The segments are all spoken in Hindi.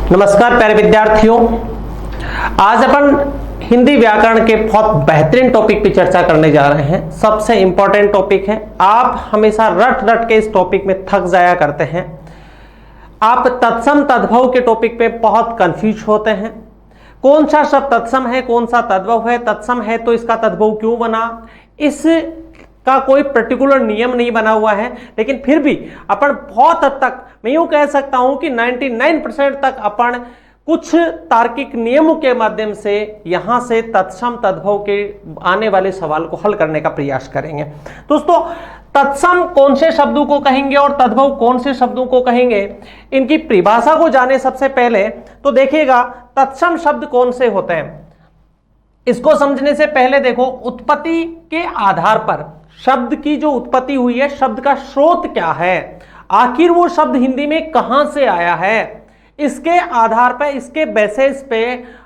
नमस्कार प्यारे विद्यार्थियों, आज अपन हिंदी व्याकरण के बहुत बेहतरीन टॉपिक पे चर्चा करने जा रहे हैं। सबसे इंपॉर्टेंट टॉपिक है। आप हमेशा रट रट के इस टॉपिक में थक जाया करते हैं। आप तत्सम तद्भव के टॉपिक पे बहुत कंफ्यूज होते हैं। कौन सा शब्द तत्सम है, कौन सा तद्भव है, तत्सम है तो इसका तद्भव क्यों बना, इस का कोई पर्टिकुलर नियम नहीं बना हुआ है। लेकिन फिर भी अपन बहुत हद तक, मैं यूं कह सकता हूं कि 99% तक अपन कुछ तार्किक नियमों के माध्यम से यहां से तत्सम तद्भव के आने वाले सवाल को हल करने का प्रयास करेंगे। दोस्तों, तत्सम कौन से शब्दों को कहेंगे और तद्भव कौन से शब्दों को कहेंगे, इनकी परिभाषा को जाने सबसे पहले तो देखिएगा तत्सम शब्द कौन से होते हैं। इसको समझने से पहले देखो, उत्पत्ति के आधार पर शब्द की जो उत्पत्ति हुई है, शब्द का स्रोत क्या है, आखिर वो शब्द हिंदी में कहां से आया है, इसके आधार पर, इसके बेसिस पे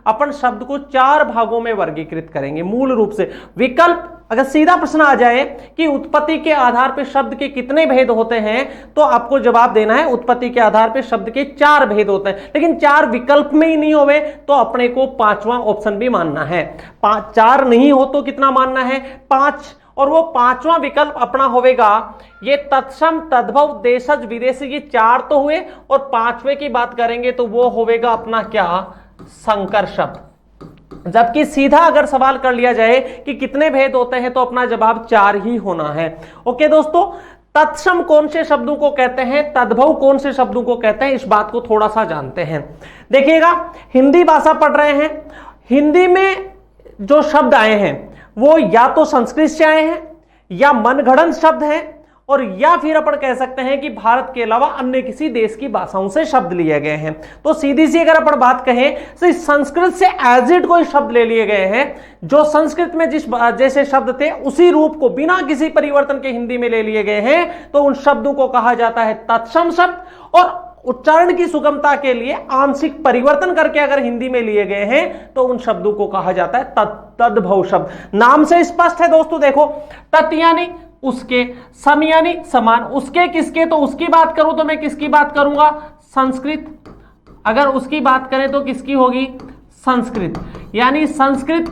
अपन शब्द को चार भागों में वर्गीकृत करेंगे। मूल रूप से विकल्प, अगर सीधा प्रश्न आ जाए कि उत्पत्ति के आधार पर शब्द के कितने भेद होते हैं, तो आपको जवाब देना है उत्पत्ति के आधार पर शब्द के चार भेद होते हैं। लेकिन चार विकल्प में ही नहीं होवे तो अपने को पांचवा ऑप्शन भी मानना है। चार नहीं हो तो कितना मानना है, पांच, और वो पांचवा विकल्प अपना होवेगा ये तत्सम तद्भव देशज विदेशी। ये चार तो हुए और पांचवे की बात करेंगे तो वो होवेगा अपना क्या, संकर शब्द। जबकि सीधा अगर सवाल कर लिया जाए कि कितने भेद होते हैं तो अपना जवाब चार ही होना है। ओके दोस्तों, तत्सम कौन से शब्दों को कहते हैं, तद्भव कौन से शब्दों को कहते हैं, इस बात को थोड़ा सा जानते हैं। देखिएगा, हिंदी भाषा पढ़ रहे हैं, हिंदी में जो शब्द आए हैं वो या तो संस्कृत से आए हैं, या मनगढ़ंत शब्द हैं, और या फिर अपन कह सकते हैं कि भारत के अलावा अन्य किसी देश की भाषाओं से शब्द लिए गए हैं। तो सीधी सी अगर अपन बात कहें तो संस्कृत से एज इट कोई शब्द ले लिए गए हैं, जो संस्कृत में जिस जैसे शब्द थे उसी रूप को बिना किसी परिवर्तन के हिंदी में ले लिए गए हैं, तो उन शब्दों को कहा जाता है तत्सम शब्द। और उच्चारण की सुगमता के लिए आंशिक परिवर्तन करके अगर हिंदी में लिए गए हैं तो उन शब्दों को कहा जाता है तद्भव शब्द। नाम से स्पष्ट है दोस्तों। देखो, तत् यानी उसके, सम यानी समान, उसके किसके, तो उसकी बात करूं तो मैं किसकी बात करूंगा, संस्कृत। अगर उसकी बात करें तो किसकी होगी, संस्कृत। यानी संस्कृत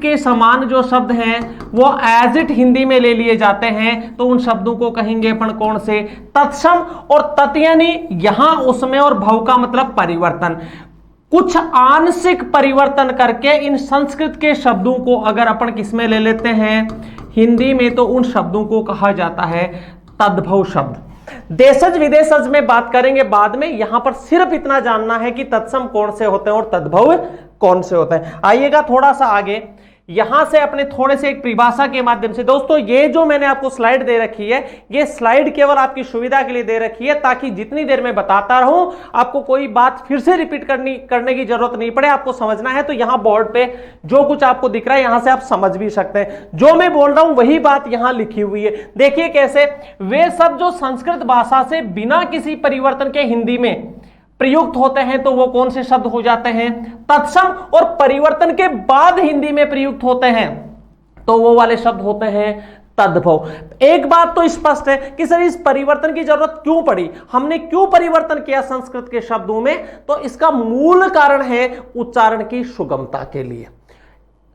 के समान जो शब्द हैं वो एज इट हिंदी में ले लिए जाते हैं, तो उन शब्दों को कहेंगे अपन कौन से, तत्सम। और तत् यानी यहां उसमें, और भव का मतलब परिवर्तन, कुछ आंशिक परिवर्तन करके इन संस्कृत के शब्दों को अगर अपन किसमें ले लेते हैं, हिंदी में, तो उन शब्दों को कहा जाता है तद्भव शब्द। देशज विदेशज में बात करेंगे बाद में, यहां पर सिर्फ इतना जानना है कि तत्सम कौन से होते हैं और तद्भव कौन से होते हैं। आइएगा थोड़ा सा आगे, यहां से अपने थोड़े से एक परिभाषा के माध्यम से। दोस्तों, ये जो मैंने आपको स्लाइड दे रखी है, ये स्लाइड केवल आपकी सुविधा के लिए दे रखी है, ताकि जितनी देर में बताता रहूं आपको कोई बात फिर से रिपीट करने की जरूरत नहीं पड़े। आपको समझना है तो यहां बोर्ड पे जो कुछ आपको दिख रहा है यहां से आप समझ भी सकते हैं। जो मैं बोल रहा हूं वही बात यहां लिखी हुई है। देखिए कैसे, वे सब जो संस्कृत भाषा से बिना किसी परिवर्तन के हिंदी में प्रयुक्त होते हैं तो वो कौन से शब्द हो जाते हैं, तत्सम। और परिवर्तन के बाद हिंदी में प्रयुक्त होते हैं तो वो वाले शब्द होते हैं तद्भव। एक बात तो स्पष्ट है कि सर इस परिवर्तन की जरूरत क्यों पड़ी, हमने क्यों परिवर्तन किया संस्कृत के शब्दों में, तो इसका मूल कारण है उच्चारण की सुगमता के लिए।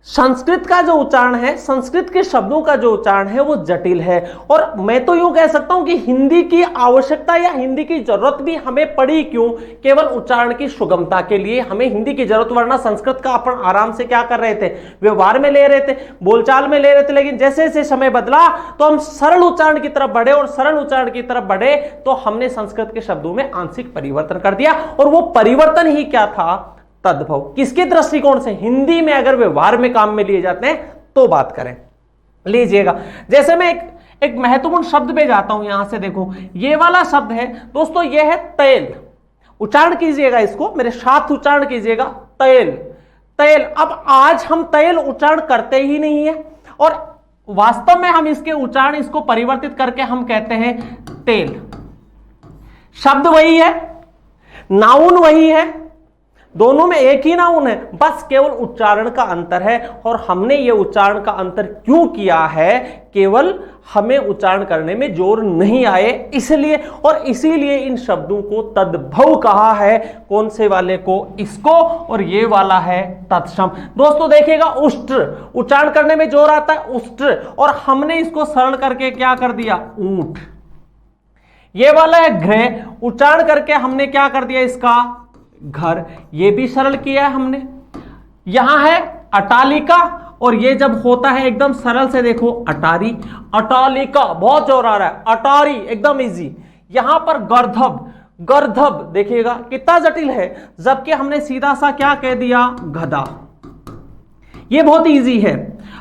संस्कृत का जो उच्चारण है, संस्कृत के शब्दों का जो उच्चारण है वो जटिल है, और मैं तो यूं कह सकता हूं कि हिंदी की आवश्यकता या हिंदी की जरूरत भी हमें पड़ी क्यों, केवल उच्चारण की सुगमता के लिए हमें हिंदी की जरूरत, वरना संस्कृत का अपन आराम से क्या कर रहे थे, व्यवहार में ले रहे थे, बोलचाल में ले रहे थे। लेकिन जैसे जैसे समय बदला तो हम सरल उच्चारण की तरफ बढ़े, और सरल उच्चारण की तरफ बढ़े तो हमने संस्कृत के शब्दों में आंशिक परिवर्तन कर दिया, और वो परिवर्तन ही क्या था, तद्भव। किसके दृष्टिकोण से, हिंदी में अगर व्यवहार में काम में लिए जाते हैं तो बात करें। लीजिएगा, जैसे मैं एक महत्वपूर्ण शब्द पे जाता हूं, यहां से देखो, ये वाला शब्द है दोस्तों, ये है तैल। उच्चारण कीजिएगा, इसको मेरे साथ उच्चारण कीजिएगा, तैल। तैल। अब आज हम तैल उच्चारण करते ही नहीं है, और वास्तव में हम इसके उच्चारण, इसको परिवर्तित करके हम कहते हैं तेल। शब्द वही है, नाउन वही है, दोनों में एक ही नाउन है, बस केवल उच्चारण का अंतर है। और हमने ये उच्चारण का अंतर क्यों किया है, केवल हमें उच्चारण करने में जोर नहीं आए इसलिए। और इसीलिए इन शब्दों को तद्भव कहा है। कौन से वाले को, इसको, और ये वाला है तत्सम। दोस्तों देखिएगा, उष्ट्र उच्चारण करने में जोर आता है, उष्ट्र, और हमने इसको सरल करके क्या कर दिया, ऊंट। ये वाला है घृ, उच्चारण करके हमने क्या कर दिया, इसका घर। ये भी सरल किया है हमने। यहां है अटालिका, और ये जब होता है एकदम सरल से, देखो अटारी, अटालिका, बहुत जोर आ रहा है, अटारी एकदम इजी। यहां पर गर्धब, गर्धब देखिएगा कितना जटिल है, जबकि हमने सीधा सा क्या कह दिया, गधा। ये बहुत इजी है।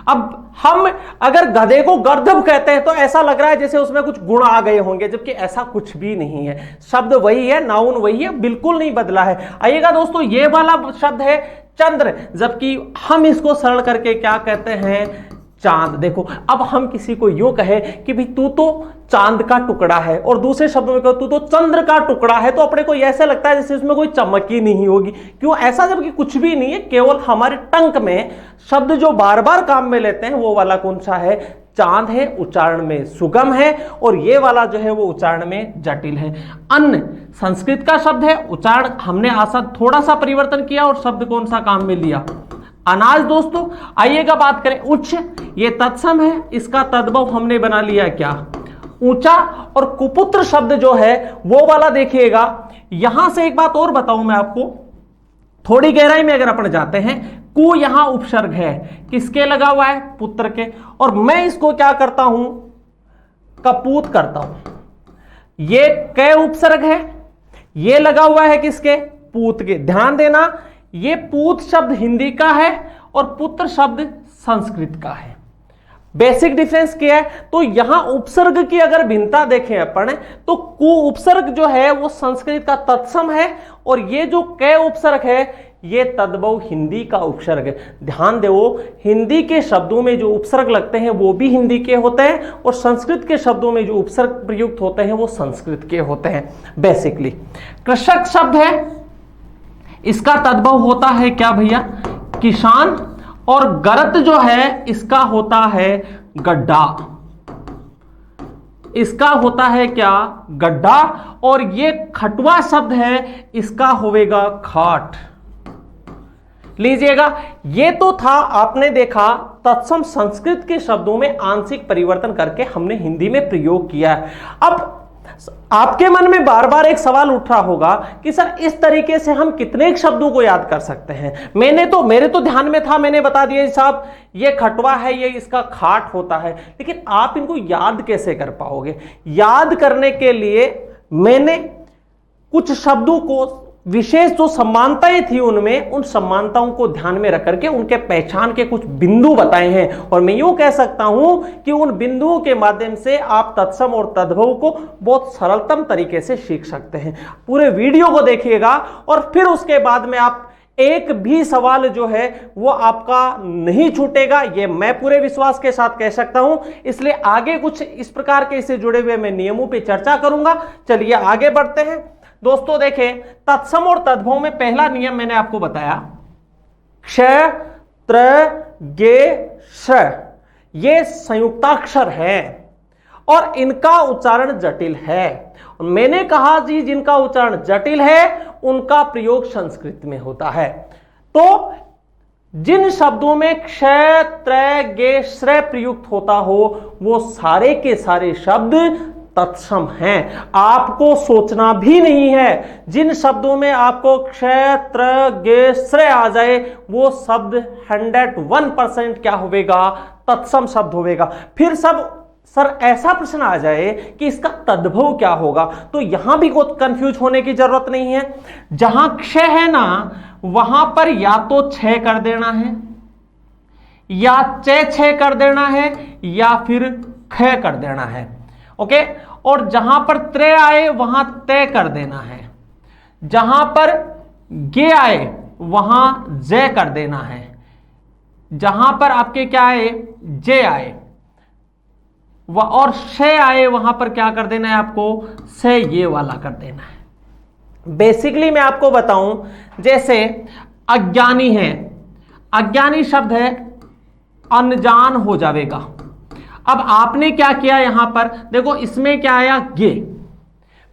अब हम अगर गधे को गर्दभ कहते हैं तो ऐसा लग रहा है जैसे उसमें कुछ गुण आ गए होंगे, जबकि ऐसा कुछ भी नहीं है। शब्द वही है, नाउन वही है, बिल्कुल नहीं बदला है। आइएगा दोस्तों, ये वाला शब्द है चंद्र, जबकि हम इसको सरल करके क्या कहते हैं, चांद। देखो, अब हम किसी को यूं कहे कि भाई तू तो चांद का टुकड़ा है, और दूसरे शब्दों में कहो तू तो चंद्र का टुकड़ा है, तो अपने को ऐसा लगता है जैसे उसमें कोई चमक ही नहीं होगी। क्यों ऐसा, जबकि कुछ भी नहीं है, केवल हमारे टंक में शब्द जो बार बार काम में लेते हैं वो वाला कौन सा है, चांद है, उच्चारण में सुगम है, और ये वाला जो है वो उच्चारण में जटिल है। अन्न संस्कृत का शब्द है, उच्चारण हमने आशा थोड़ा सा परिवर्तन किया, और शब्द कौन सा काम में लिया, अनाज। दोस्तों आइएगा बात करें उच्च, ये तत्सम है, इसका तद्भव हमने बना लिया क्या, ऊंचा। और कुपुत्र शब्द जो है वो वाला देखिएगा। यहां से एक बात और बताऊं मैं आपको, थोड़ी गहराई में अगर अपन जाते हैं, कु यहां उपसर्ग है, किसके लगा हुआ है, पुत्र के, और मैं इसको क्या करता हूं, कपूत करता हूं। ये कै उपसर्ग है, ये लगा हुआ है किसके, पूत के। ध्यान देना, ये पूत शब्द हिंदी का है और पुत्र शब्द संस्कृत का है। बेसिक डिफरेंस क्या है, तो यहां उपसर्ग की अगर भिन्नता देखें अपन, तो कु उपसर्ग जो है वो संस्कृत का तत्सम है, और ये जो कै उपसर्ग है ये तद्भव हिंदी का उपसर्ग है। ध्यान दो, हिंदी के शब्दों में जो उपसर्ग लगते हैं वो भी हिंदी के होते हैं, और संस्कृत के शब्दों में जो उपसर्ग प्रयुक्त होते हैं वो संस्कृत के होते हैं बेसिकली। कृषक शब्द है, इसका तद्भव होता है क्या भैया, किसान, और गरत जो है इसका होता है गड्ढा, इसका होता है क्या, गड्ढा। और ये खटुआ शब्द है, इसका होवेगा खाट। लीजिएगा, ये तो था, आपने देखा तत्सम संस्कृत के शब्दों में आंशिक परिवर्तन करके हमने हिंदी में प्रयोग किया है। अब आपके मन में बार बार एक सवाल उठ रहा होगा कि सर इस तरीके से हम कितने शब्दों को याद कर सकते हैं। मेरे तो ध्यान में था, मैंने बता दिया साहब ये खटवा है, ये इसका खाट होता है, लेकिन आप इनको याद कैसे कर पाओगे। याद करने के लिए मैंने कुछ शब्दों को, विशेष जो समानताएं थी उनमें, उन समानताओं को ध्यान में रख करके उनके पहचान के कुछ बिंदु बताए हैं, और मैं यूं कह सकता हूं कि उन बिंदुओं के माध्यम से आप तत्सम और तद्भव को बहुत सरलतम तरीके से सीख सकते हैं। पूरे वीडियो को देखिएगा, और फिर उसके बाद में आप एक भी सवाल जो है वो आपका नहीं छूटेगा, ये मैं पूरे विश्वास के साथ कह सकता हूं। इसलिए आगे कुछ इस प्रकार के इससे जुड़े हुए मैं नियमों पर चर्चा करूंगा। चलिए आगे बढ़ते हैं दोस्तों। देखें, तत्सम और तद्भव में पहला नियम मैंने आपको बताया, क्ष त्र गे श, ये संयुक्ताक्षर है और इनका उच्चारण जटिल है। मैंने कहा जी जिनका उच्चारण जटिल है उनका प्रयोग संस्कृत में होता है। तो जिन शब्दों में क्ष त्र गे श्र प्रयुक्त होता हो वो सारे के सारे शब्द तत्सम हैं। आपको सोचना भी नहीं है, जिन शब्दों में आपको क्ष त्र गे श्र आ जाए वो शब्द 101% क्या होवेगा, तत्सम शब्द होवेगा। फिर सब सर ऐसा प्रश्न आ जाए कि इसका तद्भव क्या होगा, तो यहां भी कोई कंफ्यूज होने की जरूरत नहीं है। जहां क्ष है ना वहां पर या तो छ कर देना है, या छ कर देना है, या फिर ख कर देना है। ओके, और जहां पर त्र आए वहां तय कर देना है, जहां पर गे आए वहां जय कर देना है, जहां पर आपके क्या आए जे आए और शे आए वहां पर क्या कर देना है आपको, से ये वाला कर देना है। बेसिकली मैं आपको बताऊं, जैसे अज्ञानी है, अज्ञानी शब्द है अनजान हो जाएगा। अब आपने क्या किया यहां पर देखो, इसमें क्या आया गे,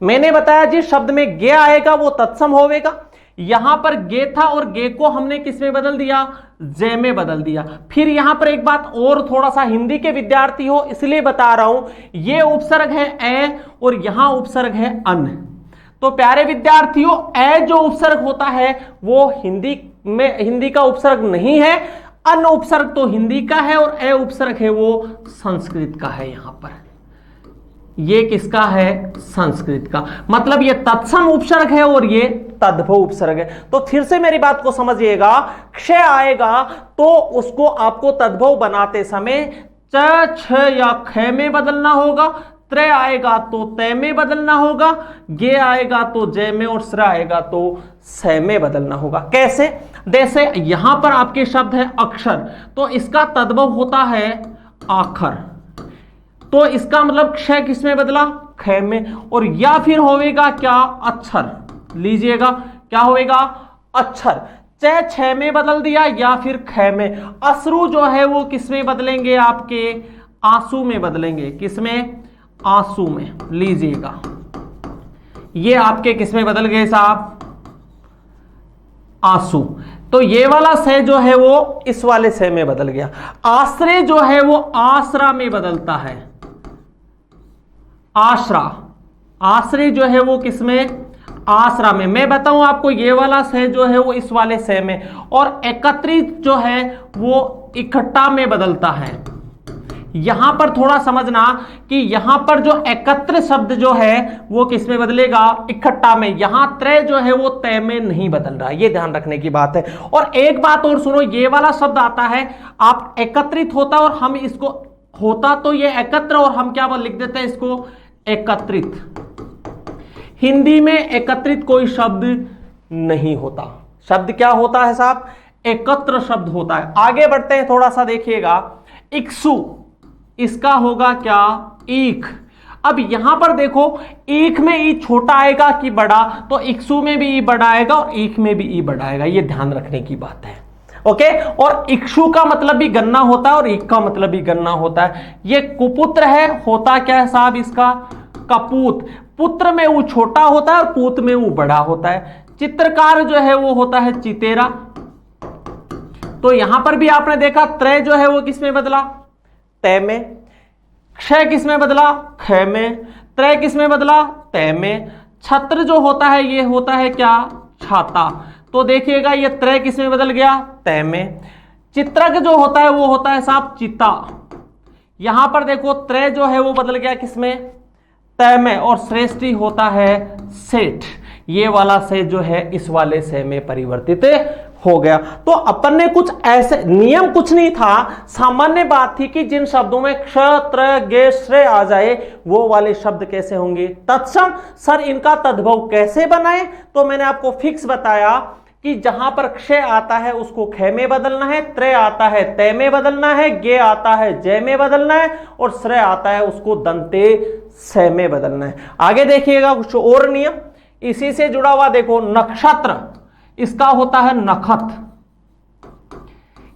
मैंने बताया जिस शब्द में गे आएगा वो तत्सम होवेगा। यहां पर गे था और गे को हमने किस में बदल दिया, जे में बदल दिया। फिर यहां पर एक बात और, थोड़ा सा हिंदी के विद्यार्थी हो इसलिए बता रहा हूं, ये उपसर्ग है ए और यहां उपसर्ग है अन। तो प्यारे विद्यार्थियों, ए जो उपसर्ग होता है वो हिंदी का उपसर्ग नहीं है, अन उपसर्ग तो हिंदी का है और ए उपसर्ग है वो संस्कृत का है। यहां पर ये किसका है, संस्कृत का, मतलब ये तत्सम उपसर्ग है और ये तद्भव उपसर्ग है। तो फिर से मेरी बात को समझिएगा, क्षय आएगा तो उसको आपको तद्भव बनाते समय च छ या ख में बदलना होगा, त्रय आएगा तो तय में बदलना होगा, गे आएगा तो जय में और स्र आएगा तो स में बदलना होगा। कैसे, जैसे यहां पर आपके शब्द है अक्षर, तो इसका तद्भव होता है आखर, तो इसका मतलब क्षय किसमें बदला, ख में। और या फिर होवेगा क्या, अक्षर, लीजिएगा क्या होवेगा, अक्षर, च छ में बदल दिया या फिर ख में। अश्रु जो है वो किसमें बदलेंगे, आपके आंसू में बदलेंगे, किसमें, आंसू में। लीजिएगा ये आपके किसमें बदल गए साहब, आंसू। तो ये वाला से जो है वो इस वाले से में बदल गया। आश्रय जो है वो आश्रा में बदलता है, आश्रा, आश्रय जो है वो किसमें, आश्रा में। मैं बताऊं आपको, ये वाला से जो है वो इस वाले से में, और एकत्रित जो है वो इकट्ठा में बदलता है। यहां पर थोड़ा समझना कि यहां पर जो एकत्र शब्द जो है वो किसमें बदलेगा, इकट्ठा में। यहां त्रय जो है वो तय में नहीं बदल रहा, ये ध्यान रखने की बात है। और एक बात और सुनो, ये वाला शब्द आता है, आप एकत्रित होता और हम इसको होता तो ये एकत्र, और हम क्या लिख देते हैं इसको, एकत्रित। हिंदी में एकत्रित कोई शब्द नहीं होता, शब्द क्या होता है साहब, एकत्र शब्द होता है। आगे बढ़ते हैं, थोड़ा सा देखिएगा, इक्सु, इसका होगा क्या, ईख। अब यहां पर देखो, ईख में ई छोटा आएगा कि बड़ा, तो इक्सु में भी ई बड़ा आएगा और ईख में भी ई बड़ा आएगा, ये ध्यान रखने की बात है। ओके, और इक्षु का मतलब भी गन्ना होता है और ईख का मतलब भी गन्ना होता है। ये कुपुत्र है, होता क्या है साहब इसका, कपूत। पुत्र में वो छोटा होता है और पूत में वो बड़ा होता है। चित्रकार जो है वो होता है चितेरा। तो यहां पर भी आपने देखा, त्रय जो है वो किसमें बदला, तय में। क्षय किसमें बदला, ख में। त्रय किसमें बदला, तय में। छत्र जो होता है ये होता है क्या, छाता। तो देखिएगा ये त्रय किसमें बदल गया, तय में। चित्रक जो होता है वो होता है साहब चिता। यहां पर देखो त्रय जो है वो बदल गया किसमें, तय में। और श्रेष्ठी होता है सेठ, ये वाला से जो है इस वाले से में परिवर्तित हो गया। तो अपन ने कुछ ऐसे नियम, कुछ नहीं था, सामान्य बात थी कि जिन शब्दों में क्ष त्र गे श्रेय आ जाए वो वाले शब्द कैसे होंगे, तत्सम। सर इनका तद्भव कैसे बनाए, तो मैंने आपको फिक्स बताया कि जहां पर क्षय आता है उसको ख में बदलना है, त्रय आता है तय में बदलना है, गे आता है जय में बदलना है, और श्रेय आता है उसको दंते स में बदलना है। आगे देखिएगा कुछ और नियम इसी से जुड़ा हुआ, देखो नक्षत्र, इसका होता है नखत।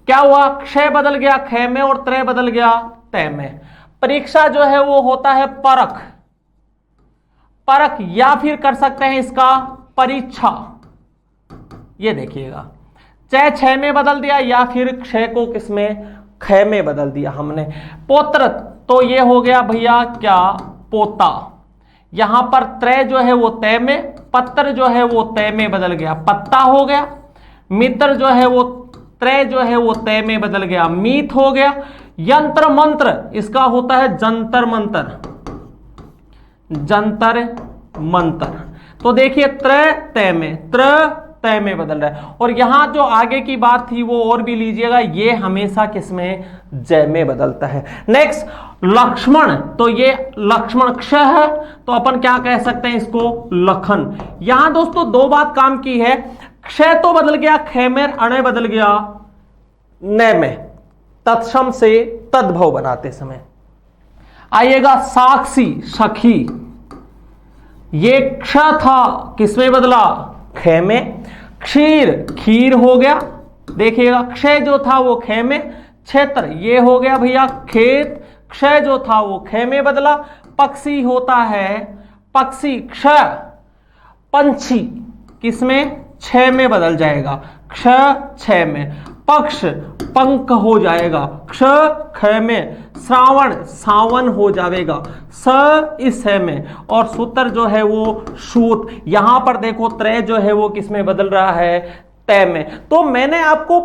क्या हुआ, क्षय बदल गया ख में और त्रय बदल गया तय में। परीक्षा जो है वो होता है परख, परख, या फिर कर सकते हैं इसका परीक्षा। ये देखिएगा, च छ में बदल दिया या फिर क्षय को किसमें, ख में बदल दिया हमने। पोत्र, तो ये हो गया भैया क्या, पोता। यहां पर त्रय जो है वो तय में, पत्र जो है वो तय में बदल गया, पत्ता हो गया। मित्र जो है वो त्रय जो है वो तय में बदल गया, मीत हो गया। यंत्र मंत्र, इसका होता है जंतर मंतर, जंतर मंतर। तो देखिए त्रय तय में, त्र तय में बदल रहा है। और यहां जो आगे की बात थी वो और भी लीजिएगा, ये हमेशा किसमें, जय में बदलता है। नेक्स्ट लक्ष्मण, तो ये लक्ष्मण क्षय है, तो अपन क्या कह सकते हैं इसको, लखन। यहां दोस्तों दो बात काम की है, क्षय तो बदल गया ख में, अणय बदल गया न में, तत्सम से तद्भव बनाते समय। आइएगा साक्षी, सखी, ये क्ष था, किसमें बदला, खे में। क्षीर, खीर हो गया, देखिएगा क्षय जो था वो खे में। क्षेत्र ये हो गया भैया खेत, क्षय जो था वो खे में बदला। पक्षी होता है पक्षी, क्ष। पंछी किसमें, छह में बदल जाएगा, क्ष छह में। पक्ष पंख हो जाएगा, क्ष ख में। श्रावण सावन हो जाएगा, स इस है में। और सूत्र जो है वो सूत। यहां पर देखो त्रय जो है वो किसमें बदल रहा है, तय में। तो मैंने आपको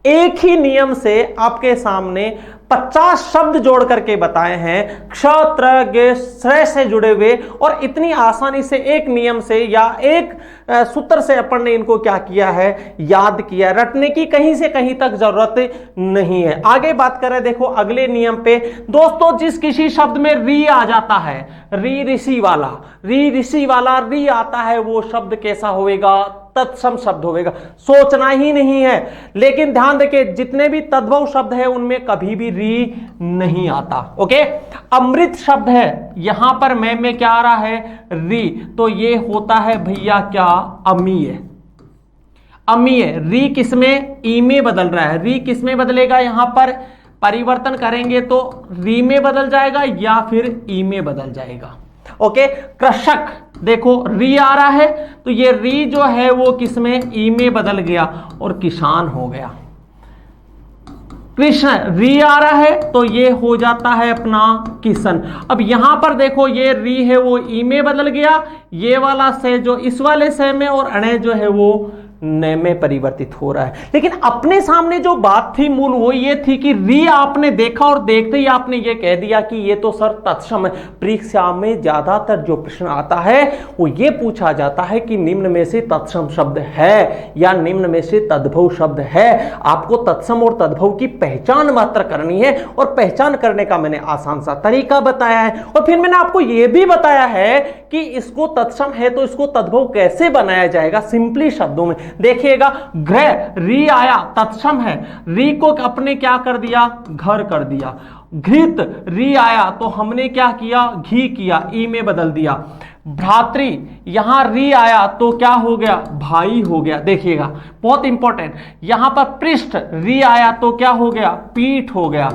एक ही नियम से आपके सामने 50 शब्द जोड़ करके बताए हैं, क्ष त्र गे श्रय से जुड़े हुए, और इतनी आसानी से एक नियम से या एक सूत्र से अपन ने इनको क्या किया है, याद किया। रटने की कहीं से कहीं तक जरूरत नहीं है। आगे बात करें, देखो अगले नियम पे दोस्तों, जिस किसी शब्द में री आ जाता है, री ऋषि वाला, री ऋषि वाला री आता है, वो शब्द कैसा होएगा, तत्सम शब्द होगा। सोचना ही नहीं है। लेकिन ध्यान रखिए, जितने भी तद्भव शब्द है उनमें कभी भी री नहीं आता। ओके, अमृत शब्द है, यहां पर में क्या आ रहा है, री, तो ये होता है भैया क्या, अमीय। अमीय री किसमें, ई में बदल रहा है। री किसमें बदलेगा, यहां पर परिवर्तन करेंगे तो री में बदल जाएगा या फिर ई में बदल जाएगा। ओके, कृषक देखो री आ रहा है, तो ये री जो है वो किसमें, ई में बदल गया और किसान हो गया। कृष्ण री आ रहा है तो ये हो जाता है अपना किशन। अब यहां पर देखो ये री है वो ई में बदल गया, ये वाला से जो इस वाले से में, और अणे जो है वो न में परिवर्तित हो रहा है। लेकिन अपने सामने जो बात थी मूल वो ये थी कि री आपने देखा और देखते ही आपने ये कह दिया कि ये तो सर तत्सम है। परीक्षा में ज्यादातर जो प्रश्न आता है वो ये पूछा जाता है कि निम्न में से तत्सम शब्द है या निम्न में से तद्भव शब्द है। आपको तत्सम और तद्भव की पहचान मात्र करनी है, और पहचान करने का मैंने आसान सा तरीका बताया है। और फिर मैंने आपको यह भी बताया है कि इसको तत्सम है तो इसको तद्भव कैसे बनाया जाएगा, सिंपली शब्दों में। देखिएगा, घृ री आया, तत्सम है, री को अपने क्या कर दिया, घर कर दिया। घृत री आया तो हमने क्या किया, घी किया, ई में बदल दिया। भ्रातृ यहां री आया तो क्या हो गया, भाई हो गया। देखिएगा बहुत इंपॉर्टेंट, यहां पर पृष्ठ री आया तो क्या हो गया, पीठ हो गया।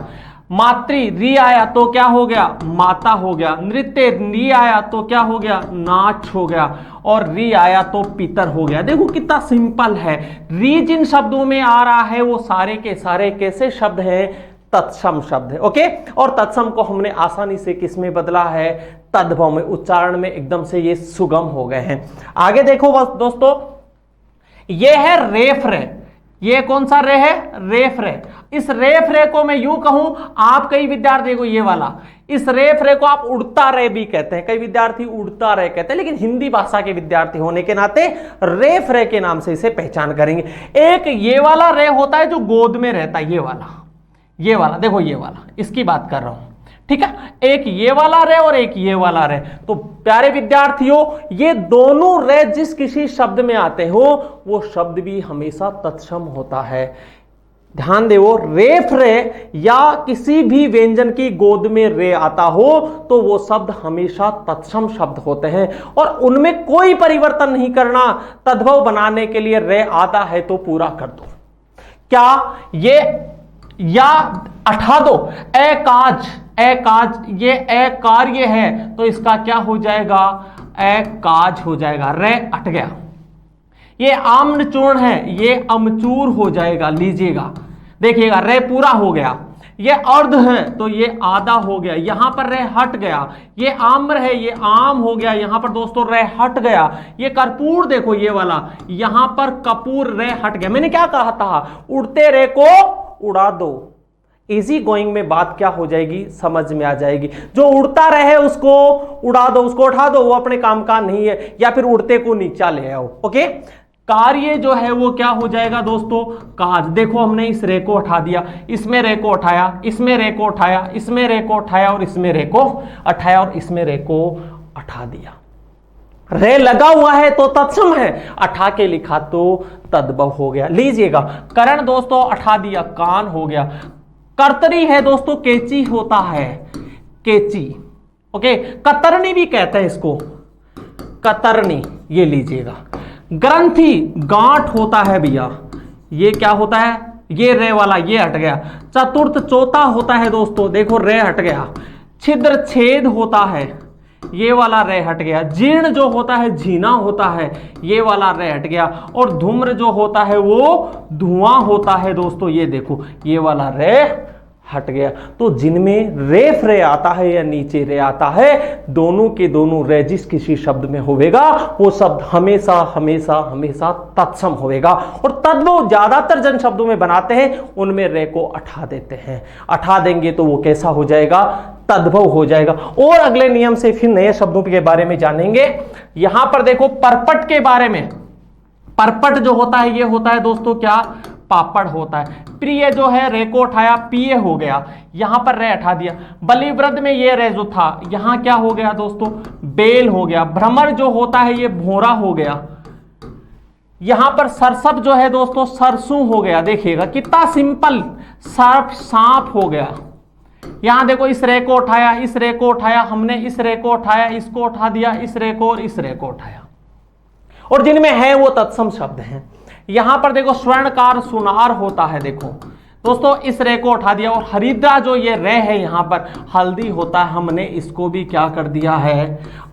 मातृ री आया तो क्या हो गया, माता हो गया। नृत्य री आया तो क्या हो गया, नाच हो गया। और री आया तो पितर हो गया। देखो कितना सिंपल है। री जिन शब्दों में आ रहा है वो सारे के सारे कैसे शब्द हैं, तत्सम शब्द है। ओके, और तत्सम को हमने आसानी से किस में बदला है, तद्भव में। उच्चारण में एकदम से ये सुगम हो गए हैं। आगे देखो बस दोस्तों, ये है रेफ रे। ये कौन सा रे है, रेफ रे। इस रेफ रे को मैं यूं कहूं, आप कई विद्यार्थी को ये वाला, इस रेफ रे को आप उड़ता रे भी कहते हैं, कई विद्यार्थी उड़ता रे कहते हैं, लेकिन हिंदी भाषा के विद्यार्थी होने के नाते रेफ रे के नाम से इसे पहचान करेंगे। एक ये वाला रे होता है जो गोद में रहता है, ये वाला देखो, ये वाला, इसकी बात कर रहा हूं, ठीक है। एक ये वाला रे और एक ये वाला रे। तो प्यारे विद्यार्थियों, ये दोनों रे जिस किसी शब्द में आते हो वो शब्द भी हमेशा तत्सम होता है। ध्यान दे, वो रेफ रे या किसी भी व्यंजन की गोद में रे आता हो तो वो शब्द हमेशा तत्सम शब्द होते हैं और उनमें कोई परिवर्तन नहीं करना। तद्भव बनाने के लिए रे आता है तो पूरा कर दो। क्या ये या अठा दो, ए काज, ए काज, ये ए कार्य है तो इसका क्या हो जाएगा, ए काज हो जाएगा, रे अट गया। ये आम्र चूर्ण है, ये अमचूर हो जाएगा। लीजिएगा, देखिएगा, रे पूरा हो गया। ये अर्ध है तो ये आधा हो गया, यहां पर रे हट गया। ये आम्र है, ये आम हो गया, यहां पर दोस्तों रे हट गया। ये कर्पूर देखो, ये वाला, यहां पर कपूर, रे हट गया। मैंने क्या कहा था, उड़ते रे को उड़ा दो। इजी गोइंग में बात क्या हो जाएगी, समझ में आ जाएगी। जो उड़ता रहे उसको उड़ा दो, उसको उठा दो, वो अपने काम का नहीं है, या फिर उड़ते को नीचा ले आओ। ओके, कार्य जो है वो क्या हो जाएगा दोस्तों, काज। देखो हमने इस रे को उठा दिया, इसमें रे को उठाया, इसमें रे को उठाया, इसमें रे को उठाया और इसमें रे को उठाया और इसमें रे को उठा दिया। रे लगा हुआ है तो तत्सम है, अठा के लिखा तो तद्भव हो गया। लीजिएगा, करण दोस्तों उठा दिया, कान हो गया। कर्तरी है दोस्तों, केची होता है, केची। ओके, कतरनी भी कहते हैं इसको, कतरनी, ये लीजिएगा। ग्रंथि गांठ होता है भैया, ये क्या होता है, ये रे वाला ये हट गया। चतुर्थ चौथा होता है दोस्तों, देखो रे हट गया। छिद्र छेद होता है, ये वाला रे हट गया। जीर्ण जो होता है झीना होता है, ये वाला रे हट गया। और धूम्र जो होता है वो धुआं होता है दोस्तों, ये देखो ये वाला रे हट गया। तो जिनमें रेफ रे आता है या नीचे रे आता है, दोनों के दोनों रे जिस किसी शब्द में होवेगा वो शब्द हमेशा हमेशा हमेशा तत्सम होवेगा। और तद्भव ज्यादातर जन शब्दों में बनाते हैं, उनमें रे को अठा देते हैं। अठा देंगे तो वो कैसा हो जाएगा, तद्भव हो जाएगा। और अगले नियम से फिर नए शब्दों के बारे में जानेंगे। यहां पर देखो परपट के बारे में, परपट जो होता है ये होता है दोस्तों क्या, पापड़ होता है। प्रिय जो है रे को उठाया, पिय हो गया, यहां पर रे हटा दिया। बलिवृद्ध में ये रे जो था, यहां क्या हो गया दोस्तों, बेल हो गया। भ्रमर जो होता है ये भोरा हो गया। यहां पर सरसप जो है दोस्तों सरसू हो गया। देखिएगा कितना सिंपल, सर्प सांप हो गया। यहां देखो इस रे को उठाया, इस रे को उठाया, हमने इस रे को उठाया, इसको उठा दिया, इस रे को और इस रे को उठाया। और जिनमें है वो तत्सम शब्द हैं। यहां पर देखो स्वर्णकार सुनार होता है, देखो दोस्तों इस रे को उठा दिया। और हरिद्रा जो ये रे है यहां पर हल्दी होता है, हमने इसको भी क्या कर दिया है,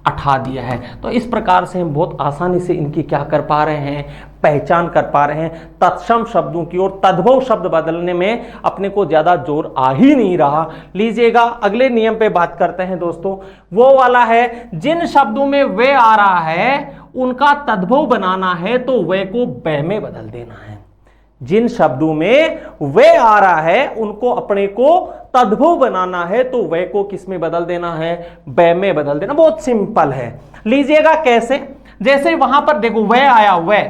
उठा दिया है। तो इस प्रकार से हम बहुत आसानी से इनकी क्या कर पा रहे हैं, पहचान कर पा रहे हैं। तत्सम शब्दों की और तद्भव शब्द बदलने में अपने को ज्यादा जोर आ ही नहीं रहा। लीजिएगा अगले नियम पे बात करते हैं दोस्तों, वो वाला है जिन शब्दों में वे आ रहा है उनका तद्भव बनाना है तो वे को बै में बदल देना है। जिन शब्दों में वे आ रहा है उनको अपने को तद्भव बनाना है तो वे को किस में बदल देना है, बै में बदल देना। बहुत सिंपल है। लीजिएगा कैसे, जैसे वहां पर देखो वे आया, वे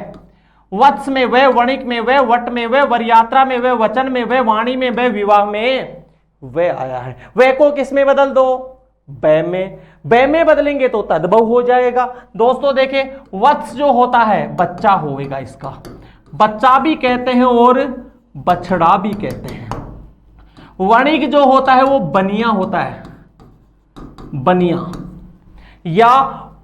वत्स में वे, वणिक में वे, वट में वे, वरयात्रा में वे, वचन में वे, वाणी में वे, विवाह में वे आया है। वे को किस में बदल दो, बै में। बै में बदलेंगे तो तद्भव हो जाएगा। दोस्तों देखें वत्स जो होता है बच्चा होएगा, इसका बच्चा भी कहते हैं और बछड़ा भी कहते हैं। वणिक जो होता है वो बनिया होता है, बनिया, या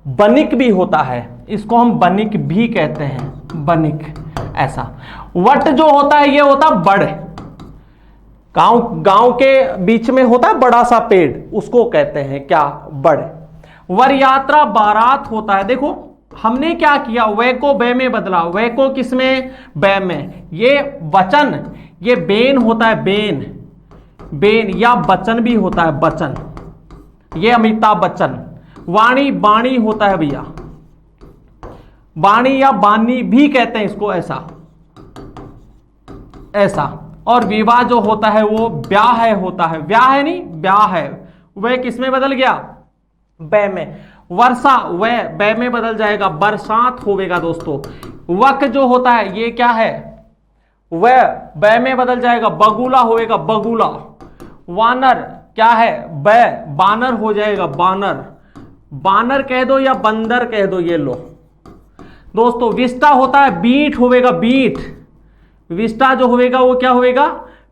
बनिक भी होता है, इसको हम बनिक भी कहते हैं, बनिक ऐसा। वट जो होता है ये होता बड़, गांव के बीच में होता है बड़ा सा पेड़, उसको कहते हैं क्या, बड़। वर यात्रा बारात होता है। देखो हमने क्या किया, वे को बै में बदला, वे को किसमें, बै में। ये वचन, ये बेन होता है, बेन, बेन या बचन भी होता है, बचन, ये अमिताभ बच्चन। वाणी, बाणी होता है भैया, बाणी या बानी भी कहते हैं इसको, ऐसा ऐसा। और विवाह जो होता है वो ब्याह है होता है, ब्याह है नहीं, ब्याह है। वह किसमें बदल गया, बै में। वर्षा वह बै में बदल जाएगा, बरसात होवेगा दोस्तों। वक जो होता है ये क्या है, वह बै में बदल जाएगा, बगुला होएगा, बगुला। वानर क्या है, बै, बानर हो जाएगा, बानर। बानर कह दो या बंदर कह दो, ये लो दोस्तों। विष्टा होता है, बीट होवेगा, बीट। विष्टा जो होवेगा वो क्या होवेगा,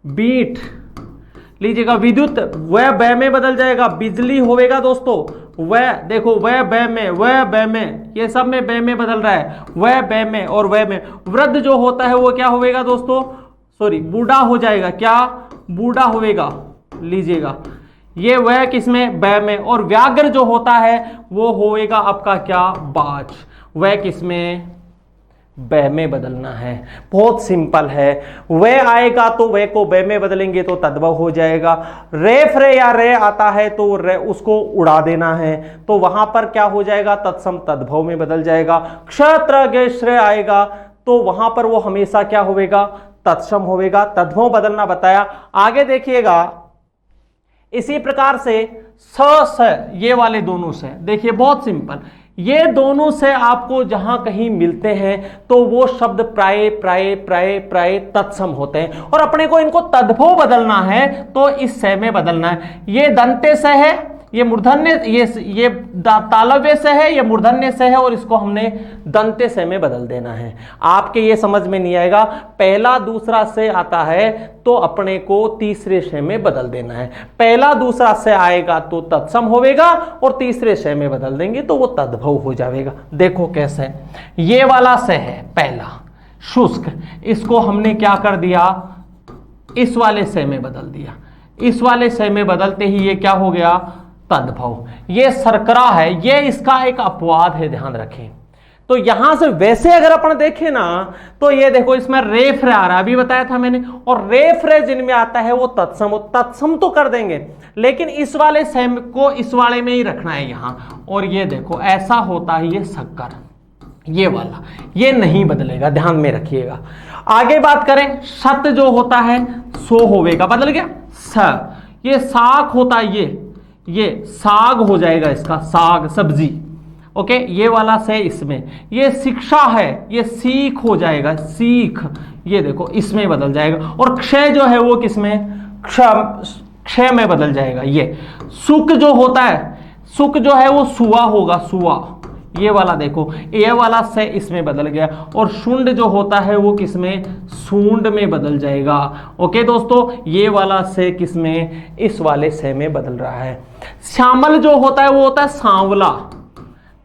बीट। लीजिएगा विद्युत, वह बै में बदल जाएगा, बिजली होवेगा दोस्तों। वह देखो, वह बै में, वह बै में, ये सब में बै में बदल रहा है, वह बै में और वह में। वृद्ध जो होता है वो क्या होवेगा दोस्तों, सॉरी बूढ़ा हो जाएगा, क्या, बूढ़ा होवेगा। लीजिएगा ये वह किसमें, बै में। और व्याघ्र जो होता है वो होएगा आपका क्या, बाज। वह किसमें, बै में बदलना है। बहुत सिंपल है। वह आएगा तो वह को बै में बदलेंगे तो तद्भव हो जाएगा। रेफ रे या रे आता है तो रे उसको उड़ा देना है, तो वहां पर क्या हो जाएगा, तत्सम तद्भव में बदल जाएगा। क्षत्र गे श्रेय आएगा तो वहां पर वो हमेशा क्या होवेगा, तत्सम होवेगा। तद्भव बदलना बताया। आगे देखिएगा इसी प्रकार से स ये वाले दोनों से, देखिए बहुत सिंपल, ये दोनों से आपको जहां कहीं मिलते हैं तो वो शब्द प्राय प्राय प्राय प्राय तत्सम होते हैं। और अपने को इनको तद्भव बदलना है तो इस से में बदलना है। ये दंते से है, ये मूर्धन्य, ये तालव्य से है, ये मूर्धन्य से है, और इसको हमने दंत्य से में बदल देना है। आपके ये समझ में नहीं आएगा, पहला दूसरा से आता है तो अपने को तीसरे से में बदल देना है। पहला दूसरा से आएगा तो तत्सम होवेगा, और तीसरे से में बदल देंगे तो वो तद्भव हो जाएगा। देखो कैसे, ये वाला से है पहला शुष्क, इसको हमने क्या कर दिया, इस वाले से में बदल दिया। इस वाले से में बदलते ही ये क्या हो गया, तद्भव। ये शर्करा है, ये इसका एक अपवाद है, ध्यान रखें। तो यहां से वैसे अगर अपन देखें ना, तो ये देखो इसमें रेफ रे आ रहा है, अभी बताया था मैंने, और रेफ रे जिनमें आता है वो तत्सम तो कर देंगे, लेकिन इस वाले सेम को इस वाले में ही रखना है यहां। और ये देखो ऐसा होता है, ये शक्कर, ये वाला ये नहीं बदलेगा, ध्यान में रखिएगा। आगे बात करें, सत जो होता है सो होवेगा, बदल गया स। ये साग होता है, ये साग हो जाएगा, इसका साग सब्जी, ओके। ये वाला से इसमें, ये शिक्षा है, ये सीख हो जाएगा, सीख, ये देखो इसमें बदल जाएगा। और क्षय जो है वो किसमें, क्षय में बदल जाएगा। ये सुख जो होता है, सुख जो है वो सुआ होगा, सुआ, ये वाला देखो, ये वाला से इसमें बदल गया। और शुंड जो होता है वो किसमें, सूंड में बदल जाएगा। ओके दोस्तों, ये वाला से किसमें, इस वाले से में बदल रहा है। श्यामल जो होता है वो होता है सांवला,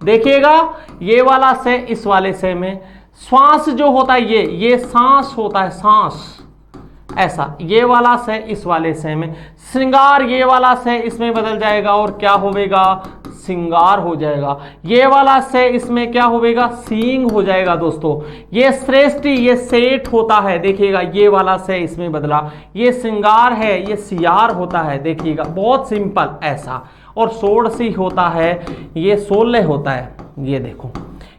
देखिएगा, ये वाला से इस वाले से में। श्वास जो होता है ये सांस होता है, सांस, ऐसा, ये वाला से इस वाले से में। श्रृंगार, ये वाला से इसमें बदल जाएगा और क्या होवेगा, श्रृंगार हो जाएगा। ये वाला से इसमें क्या होवेगा, सींग हो जाएगा दोस्तों। ये श्रेष्ठी, ये सेठ होता है, देखिएगा, ये वाला से इसमें बदला। ये श्रृंगार है, ये सियार होता है, देखिएगा, बहुत सिंपल ऐसा। और षोडशी होता है, ये 16 होता है, ये देखो,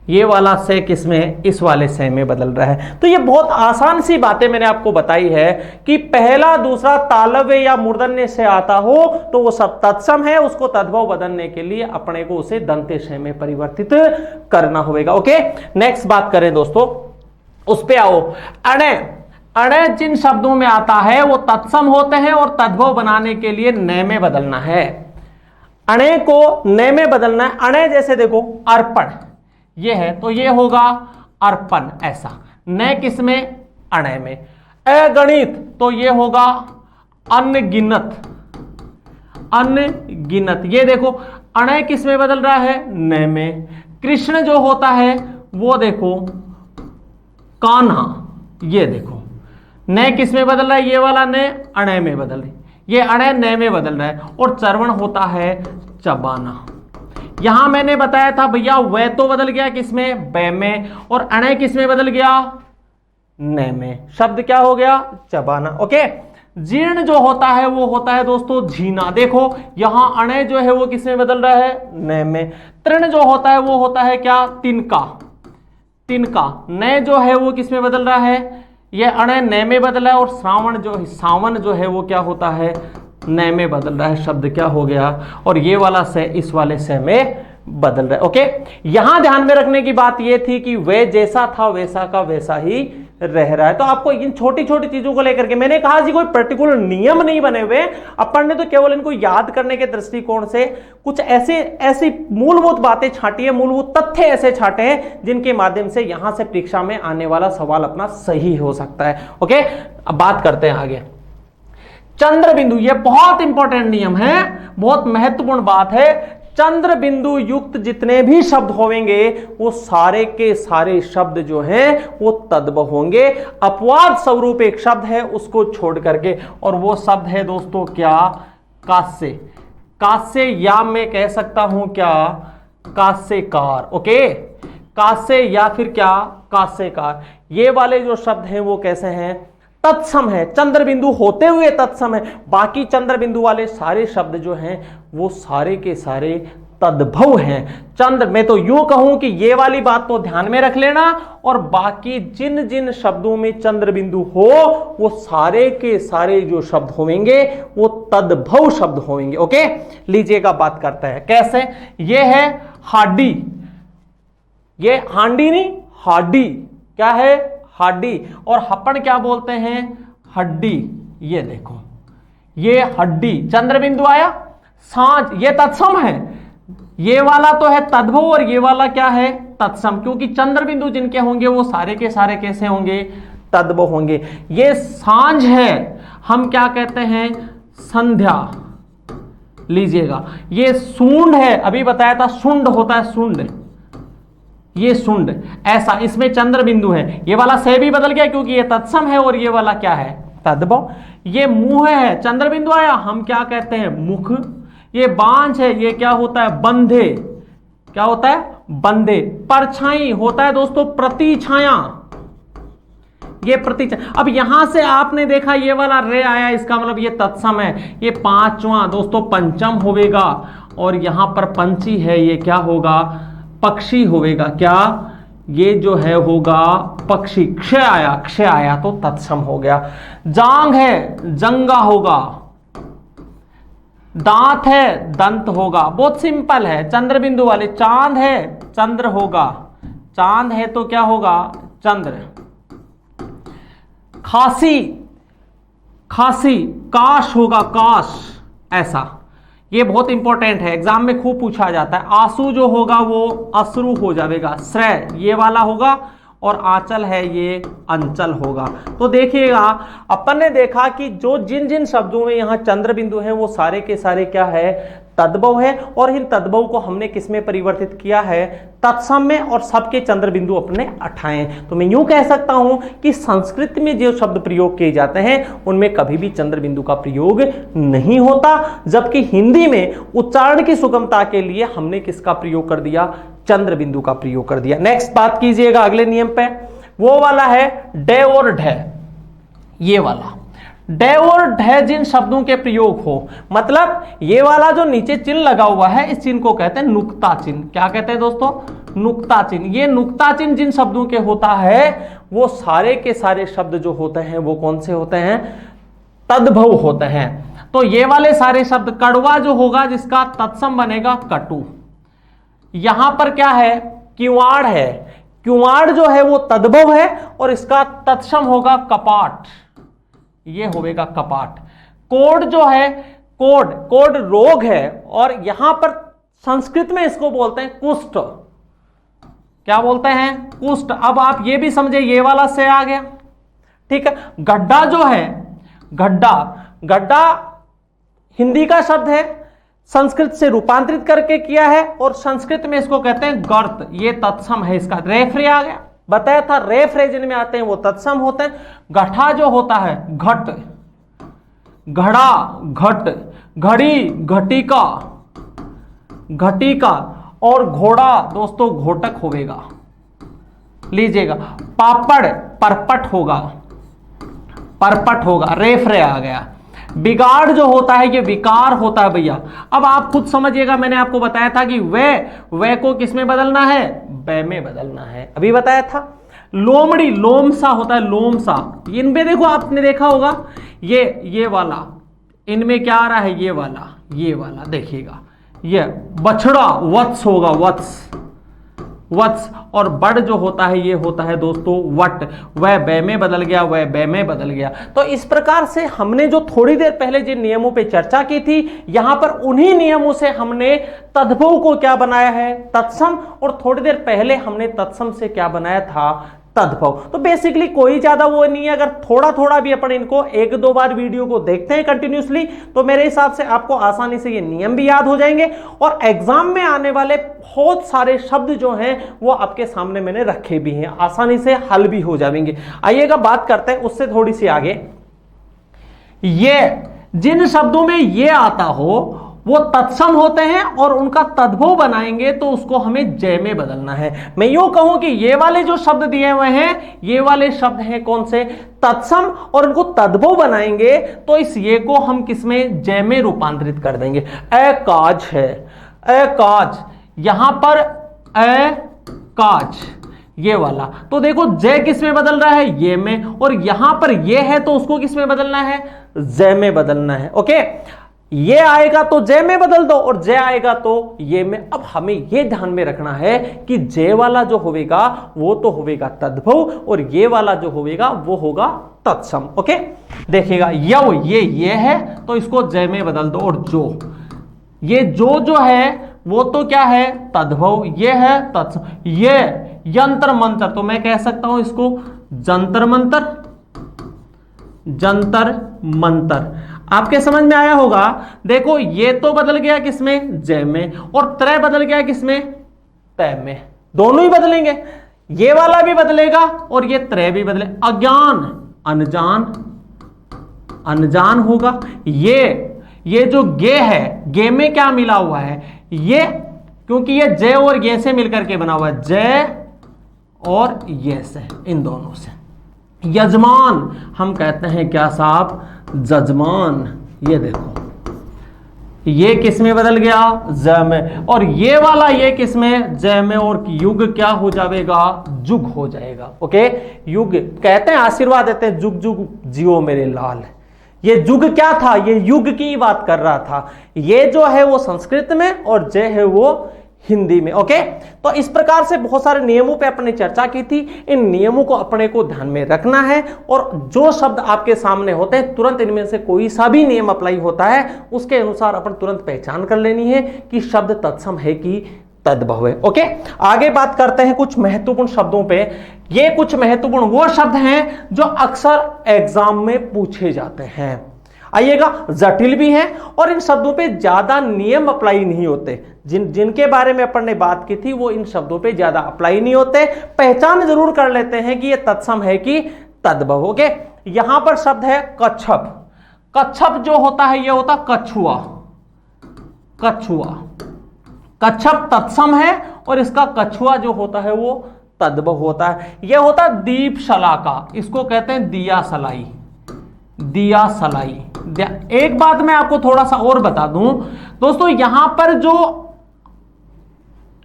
ये वाला से किसमें, इस वाले से में बदल रहा है। तो ये बहुत आसान सी बातें मैंने आपको बताई है कि पहला दूसरा तालव्य या मूर्धन्य से आता हो तो वो सब तत्सम है, उसको तद्भव बदलने के लिए अपने को उसे दंत्य से में परिवर्तित करना होगा। ओके, नेक्स्ट बात करें दोस्तों, उस पे आओ। अणे, अणे जिन शब्दों में आता है वो तत्सम होते हैं और तद्भव बनाने के लिए न में बदलना है। अणे को न में बदलना है। अणे जैसे देखो अर्पण, ये है तो ये होगा अर्पण, ऐसा। न किसमें, अणे में। अगणित तो ये होगा अनगिनत, अनगिनत, ये देखो अणे किसमें बदल रहा है, न में। कृष्ण जो होता है वो देखो कान्हा, ये देखो न किसमें बदल रहा है, ये वाला न अणे में बदल रही, ये अणे न में बदल रहा है। और चर्वण होता है चबाना। यहां मैंने बताया था भैया वह तो बदल गया किसमें, बै में, और अणे किसमें बदल गया, न में। शब्द क्या हो गया, चबाना। ओके, जीर्ण जो होता है वो होता है दोस्तों झीना। देखो यहां अणे जो है वो किसमें बदल रहा है, न में। तृण जो होता है वो होता है क्या, तिनका, तिनका। न जो है वो किसमें बदल रहा है, ये अणे न में बदला है। और श्रावण जो, सावन जो है वो क्या होता है, न में बदल रहा है। शब्द क्या हो गया, और ये वाला से इस वाले से में बदल रहा है। ओके, यहां ध्यान में रखने की बात ये थी कि वे जैसा था वैसा का वैसा ही रह रहा है। तो आपको इन छोटी छोटी चीजों को लेकर के मैंने कहा जी कोई पर्टिकुलर नियम नहीं बने हुए, अपन ने तो केवल इनको याद करने के दृष्टिकोण से कुछ ऐसी मूलभूत बातें छांटी है, मूलभूत तथ्य ऐसे छांटे हैं जिनके माध्यम से यहां से परीक्षा में आने वाला सवाल अपना सही हो सकता है। ओके, अब बात करते हैं आगे। चंद्र बिंदु, ये बहुत इंपॉर्टेंट नियम है, बहुत महत्वपूर्ण बात है। चंद्र बिंदु युक्त जितने भी शब्द होंगे वो सारे के सारे शब्द जो हैं वो तद्भव होंगे। अपवाद स्वरूप एक शब्द है उसको छोड़ करके, और वो शब्द है दोस्तों क्या, कास्य। कास्य, या मैं कह सकता हूं क्या, कास्यकार। ओके, कास्य या फिर क्या, कास्यकार। ये वाले जो शब्द हैं वो कैसे हैं, तत्सम है, चंद्र बिंदु होते हुए तत्सम है। बाकी चंद्र बिंदु वाले सारे शब्द जो हैं वो सारे के सारे तद्भव हैं। चंद्र, मैं तो यूं कहूं कि ये वाली बात तो ध्यान में रख लेना, और बाकी जिन जिन शब्दों में चंद्र बिंदु हो वो सारे के सारे जो शब्द होंगे वो तद्भव शब्द होंगे। ओके, लीजिएगा बात करते हैं कैसे। ये है हाडी, ये हांडी नहीं, हाडी क्या है, हड्डी। और हपड़ क्या बोलते हैं, हड्डी। ये देखो ये हड्डी, चंद्र बिंदु आया, सांझ, ये तत्सम है, ये वाला तो है तद्भव और ये वाला क्या है, तत्सम, क्योंकि चंद्र बिंदु जिनके होंगे वो सारे के सारे कैसे होंगे, तद्भव होंगे। ये सांझ है, हम क्या कहते हैं, संध्या लीजिएगा। ये सूंड है, अभी बताया था शुंड होता है, शुंड, ये शुंड, ऐसा इसमें चंद्र बिंदु है। ये वाला से भी बदल गया क्योंकि ये तत्सम है और ये वाला क्या है, तद्भव। ये मुंह है, चंद्र बिंदु आया, हम क्या कहते हैं, मुख। ये बांझ है, ये क्या होता है, बंधे, क्या होता है, बंधे। परछाई होता है दोस्तों प्रतिछाया, ये प्रतिछाया। अब यहां से आपने देखा ये वाला रे आया, इसका मतलब ये तत्सम है। ये पांचवा दोस्तों पंचम होवेगा, और यहां पर पंची है, ये क्या होगा, पक्षी होवेगा। क्या, ये जो है होगा पक्षी। क्षय आया तो तत्सम हो गया। जांग है, जंगा होगा। दांत है, दंत होगा। बहुत सिंपल है, चंद्र बिंदु वाले। चांद है, चंद्र होगा, चांद है तो क्या होगा, चंद्र। खांसी, खांसी, काश होगा, काश, ऐसा। ये बहुत इंपॉर्टेंट है, एग्जाम में खूब पूछा जाता है। आंसू जो होगा वो अश्रु हो जाएगा। श्रेय ये वाला होगा, और आंचल है ये अंचल होगा। तो देखिएगा, अपन ने देखा कि जो जिन जिन शब्दों में यहां चंद्र बिंदु हैं वो सारे के सारे क्या है, तद्भव है। और इन तद्भव को हमने किस में परिवर्तित किया है, तत्सम में, और सबके चंद्र बिंदु अपने उठाए। तो मैं यूं कह सकता हूं कि संस्कृत में जो शब्द प्रयोग किए जाते हैं उनमें कभी भी चंद्र बिंदु का प्रयोग नहीं होता, जबकि हिंदी में उच्चारण की सुगमता के लिए हमने किसका प्रयोग कर दिया, चंद्र बिंदु का प्रयोग कर दिया। नेक्स्ट बात कीजिएगा अगले नियम पे, वो वाला है डे और ढे। ये वाला डे और ढे जिन शब्दों के प्रयोग हो, मतलब ये वाला जो नीचे चिन्ह लगा हुआ है, इस चिन्ह को कहते हैं नुक्ता चिन्ह। क्या कहते हैं दोस्तों, नुक्ता चिन्ह। ये नुक्ता चिन्ह जिन शब्दों के होता है वो सारे के सारे शब्द जो होते हैं वो कौन से होते हैं, तद्भव होते हैं। तो ये वाले सारे शब्द, कड़वा जो होगा जिसका तत्सम बनेगा कटु। यहां पर क्या है, किवाड़ है, किवाड़ जो है वो तद्भव है और इसका तत्सम होगा कपाट, ये होगा कपाट। कोढ़ जो है, कोढ़, कोढ़ रोग है, और यहां पर संस्कृत में इसको बोलते हैं कुष्ठ। क्या बोलते हैं, कुष्ठ। अब आप ये भी समझे, ये वाला से आ गया, ठीक है। गड्ढा जो है, गड्ढा, गड्ढा हिंदी का शब्द है, संस्कृत से रूपांतरित करके किया है, और संस्कृत में इसको कहते हैं गर्त, ये तत्सम है इसका। रेफरे आ गया, बताया था रेफरे जिनमें आते हैं वो तत्सम होते हैं। गठा जो होता है, घट, घड़ा, घट, घड़ी, घटिका, घटिका, और घोड़ा दोस्तों घोटक होगा, लीजिएगा। पापड़ परपट होगा, परपट होगा, रेफरे आ गया। बिगाड़ जो होता है ये विकार होता है भैया। अब आप खुद समझिएगा, मैंने आपको बताया था कि वे को किस में बदलना है, वे में बदलना है, अभी बताया था। लोमड़ी, लोमसा होता है, लोमसा। इनमें देखो, आपने देखा होगा ये वाला, इनमें क्या आ रहा है, ये वाला, ये वाला देखिएगा। ये बछड़ा, वत्स होगा, वत्स, वत्स। और बड़ जो होता है ये होता है दोस्तों वट, वह बे में बदल गया, वह बे में बदल गया। तो इस प्रकार से हमने जो थोड़ी देर पहले जिन नियमों पे चर्चा की थी, यहां पर उन्हीं नियमों से हमने तद्भव को क्या बनाया है, तत्सम, और थोड़ी देर पहले हमने तत्सम से क्या बनाया था, तद्भव। तो बेसिकली कोई ज्यादा वो नहीं है, अगर थोड़ा थोड़ा भी अपन इनको एक दो बार वीडियो को देखते हैं कंटिन्यूसली, तो मेरे हिसाब से आपको आसानी से ये नियम भी याद हो जाएंगे, और एग्जाम में आने वाले बहुत सारे शब्द जो हैं वो आपके सामने मैंने रखे भी हैं, आसानी से हल भी हो जाएंगे। आइएगा बात करते हैं उससे थोड़ी सी आगे। ये जिन शब्दों में ये आता हो वो तत्सम होते हैं, और उनका तद्भव बनाएंगे तो उसको हमें जय में बदलना है। मैं यूं कहूं कि ये वाले जो शब्द दिए हुए हैं, ये वाले शब्द हैं कौन से, तत्सम, और उनको तद्भव बनाएंगे तो इस ये को हम किसमें, जय में रूपांतरित कर देंगे। अकाज है, अकाज, यहां पर अकाज, ये वाला। तो देखो जय किस में बदल रहा है, ये में, और यहां पर ये है तो उसको किस में बदलना है, जय में बदलना है। ओके, ये आएगा तो जय में बदल दो, और जय आएगा तो ये में। अब हमें ये ध्यान में रखना है कि जय वाला जो होगा वो तो होगा तद्भव, और ये वाला जो होगा वो होगा तत्सम। ओके, देखिएगा यव, ये है तो इसको जय में बदल दो, और जो ये जो है वो तो क्या है, तद्भव, ये है तत्सम। ये यंत्र मंत्र, तो मैं कह सकता हूं इसको जंतर मंतर, जंतर मंतर। आपके समझ में आया होगा। देखो ये तो बदल गया किसमें, जय में, और त्रय बदल गया किसमें, तय में। दोनों ही बदलेंगे, ये वाला भी बदलेगा और ये त्रय भी बदले। अज्ञान अनजान, अनजान होगा। ये जो गे है, गे में क्या मिला हुआ है, ये क्योंकि ये जय और ये से मिलकर के बना हुआ है, जय और ये से, इन दोनों से। यजमान हम कहते हैं क्या साहब, जजमान। ये देखो ये किस में बदल गया, ज में, और ये वाला ये किस में, जय में, और युग क्या हो जाएगा, जुग हो जाएगा। ओके, युग कहते हैं आशीर्वाद देते हैं, जुग जुग जियो मेरे लाल। ये जुग क्या था, ये युग की बात कर रहा था। ये जो है वो संस्कृत में और जय है वो हिंदी में। ओके, तो इस प्रकार से बहुत सारे नियमों पे अपने चर्चा की थी। इन नियमों को अपने को ध्यान में रखना है, और जो शब्द आपके सामने होते हैं तुरंत इनमें से कोई सा भी नियम अप्लाई होता है उसके अनुसार अपन तुरंत पहचान कर लेनी है कि शब्द तत्सम है कि तद्भव है। ओके, आगे बात करते हैं कुछ महत्वपूर्ण शब्दों पे। ये कुछ महत्वपूर्ण वो शब्द हैं जो अक्सर एग्जाम में पूछे जाते हैं। आइएगा, जटिल भी हैं और इन शब्दों पे ज्यादा नियम अप्लाई नहीं होते। जिनके बारे में अपन ने बात की थी वो इन शब्दों पे ज्यादा अप्लाई नहीं होते। पहचान जरूर कर लेते हैं कि ये तत्सम है कि तद्भव। ओके, यहां पर शब्द है कच्छप। कच्छप जो होता है ये होता कछुआ, कछुआ। कच्छप तत्सम है और इसका कछुआ जो होता है वो तद्भव होता है। यह होता दीप शलाका, इसको कहते हैं दिया सलाई, दिया सलाई। एक बात मैं आपको थोड़ा सा और बता दूं दोस्तों, यहां पर जो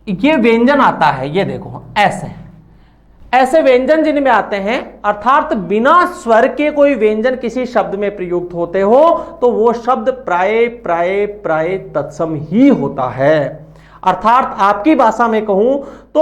ये व्यंजन आता है, ये देखो ऐसे ऐसे व्यंजन जिनमें आते हैं, अर्थात बिना स्वर के कोई व्यंजन किसी शब्द में प्रयुक्त होते हो तो वो शब्द प्राय प्राय प्राय तत्सम ही होता है। अर्थात आपकी भाषा में कहूं तो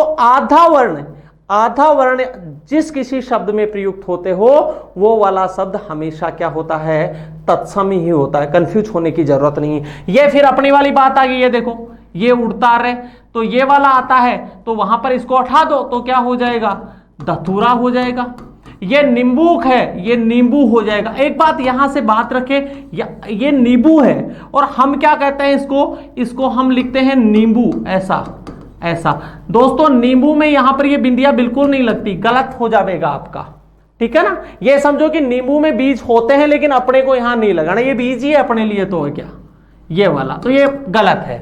आधा वर्ण जिस किसी शब्द में प्रयुक्त होते हो वो वाला शब्द हमेशा क्या होता है, तत्सम ही होता है। कंफ्यूज होने की जरूरत नहीं है। ये फिर अपनी वाली बात आ गई, ये देखो ये उड़ता रहे तो ये वाला आता है तो वहां पर इसको हटा दो तो क्या हो जाएगा, धतूरा हो जाएगा। ये नींबूक है, ये नींबू हो जाएगा। एक बात यहां से बात रखे, ये नींबू है और हम क्या कहते हैं इसको हम लिखते हैं नींबू, ऐसा ऐसा। दोस्तों नींबू में यहां पर ये बिंदियां बिल्कुल नहीं लगती, गलत हो जाएगा आपका, ठीक है ना। ये समझो कि नींबू में बीज होते हैं लेकिन अपने को यहां नहीं लगाना, ये बीज ही है अपने लिए तो है क्या, ये वाला, तो ये गलत है।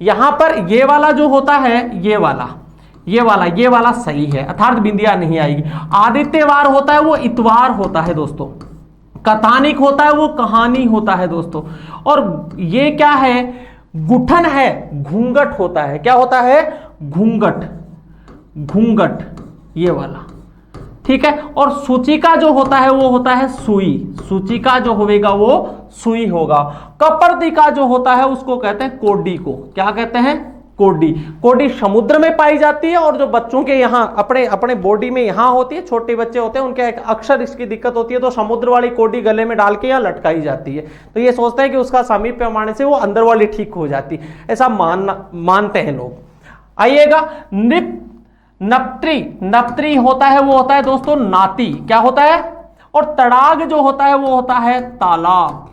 यहां पर ये वाला जो होता है, ये वाला सही है, अर्थात बिंदिया नहीं आएगी। आदित्यवार होता है वो इतवार होता है दोस्तों। कथानिक होता है वो कहानी होता है दोस्तों। और ये क्या है, गुठन है, घूंघट होता है। क्या होता है, घूंघट, घूंघट, ये वाला, ठीक है। और सूचिका जो होता है वो होता है सुई, सूचिका जो होगा वो सुई होगा। कपर्दिका जो होता है उसको कहते हैं कोडी को, क्या कहते हैं, कोडी। कोडी समुद्र में पाई जाती है और जो बच्चों के यहाँ अपने अपने बॉडी में यहाँ होती है, छोटे बच्चे होते हैं उनके अक्सर इसकी दिक्कत होती है तो समुद्र वाली कोडी गले में डाल के यहाँ लटकाई जाती है। तो ये सोचते हैं कि उसका समीप मारने से वो अंदर वाली ठीक हो जाती है, ऐसा मानते हैं लोग। आइएगा, नप्त्री, नप्त्री होता है वो होता है दोस्तों नाती, क्या होता है। और तड़ाग जो होता है वो होता है तालाब।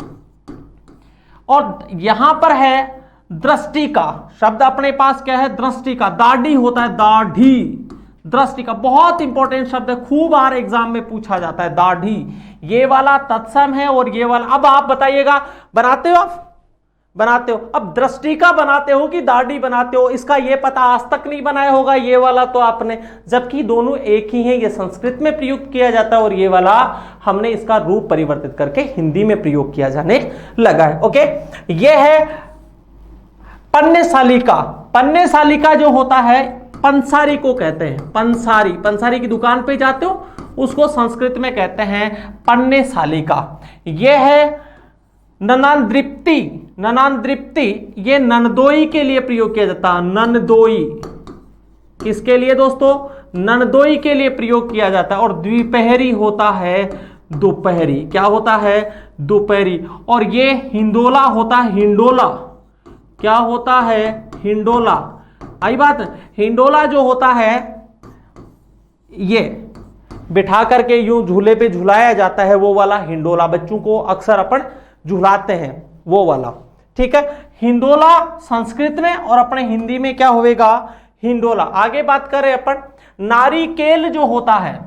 और यहां पर है दृष्टि का शब्द, अपने पास क्या है, दृष्टि का, दाढ़ी होता है, दाढ़ी, दृष्टि का बहुत इंपॉर्टेंट शब्द है, खूब बार एग्जाम में पूछा जाता है, दाढ़ी। ये वाला तत्सम है और ये वाला, अब आप बताइएगा बनाते हो, आप बनाते हो, अब दृष्टि का बनाते हो कि दाढ़ी बनाते हो, इसका ये पता आज तक नहीं बनाया होगा। ये वाला तो आपने, जबकि दोनों एक ही हैं, ये संस्कृत में प्रयुक्त किया जाता है और ये वाला हमने इसका रूप परिवर्तित करके हिंदी में प्रयोग किया जाने लगा है। ओके, ये है पन्नेशालिका। पन्नेशालिका जो होता है, पंसारी को कहते हैं, पंसारी, पंसारी की दुकान पे जाते हो उसको संस्कृत में कहते हैं पन्नेशालिका। ये है ननांद्रिप्ति, ननांद्रिप्ति ये नंदोई के लिए प्रयोग किया जाता है, नंदोई, किसके लिए दोस्तों, नंदोई के लिए प्रयोग किया जाता है। और द्विपहरी होता है दोपहरी, क्या होता है, दोपहरी। और ये हिंडोला होता है, हिंडोला, क्या होता है? हिंडोला। आई बात? हिंडोला जो होता है ये बिठा करके यूं झूले पे झुलाया जाता है, वो वाला हिंडोला। बच्चों को अक्सर अपन झुलाते हैं वो वाला, ठीक है। हिंडोला संस्कृत में और अपने हिंदी में क्या होगा? हिंडोला। आगे बात करें अपन, नारिकेल जो होता है,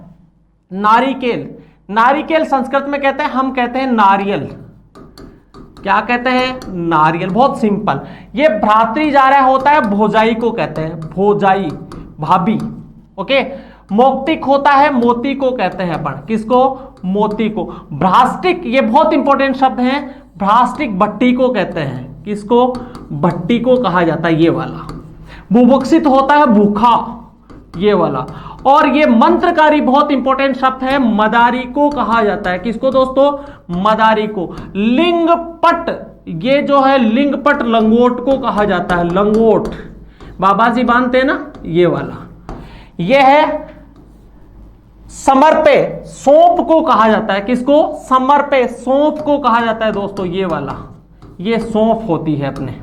नारिकेल, नारिकेल संस्कृत में कहते हैं, हम कहते हैं नारियल। क्या कहते हैं? नारियल। बहुत सिंपल। ये भ्रातृ जा रहा होता है, भोजाई को कहते हैं, भोजाई, भाभी। ओके। मौक्तिक होता है, मोती को कहते हैं अपन। किसको? मोती को। भ्राष्टिक, ये बहुत इंपॉर्टेंट शब्द है, भ्राष्टिक भट्टी को कहते हैं। किसको? भट्टी को कहा जाता है, ये वाला। बुभुक्षित होता है, भूखा, ये वाला। और ये मंत्रकारी बहुत इंपॉर्टेंट शब्द है, मदारी को कहा जाता है। किसको दोस्तों? मदारी को। लिंगपट, ये जो है लिंगपट, लंगोट को कहा जाता है, लंगोट, बाबा जी बांधते हैं ना, ये वाला। ये है समर्पे, सौंप को कहा जाता है। किसको? समर्पे, सौंप को कहा जाता है दोस्तों, ये वाला, ये सौंफ होती है अपने।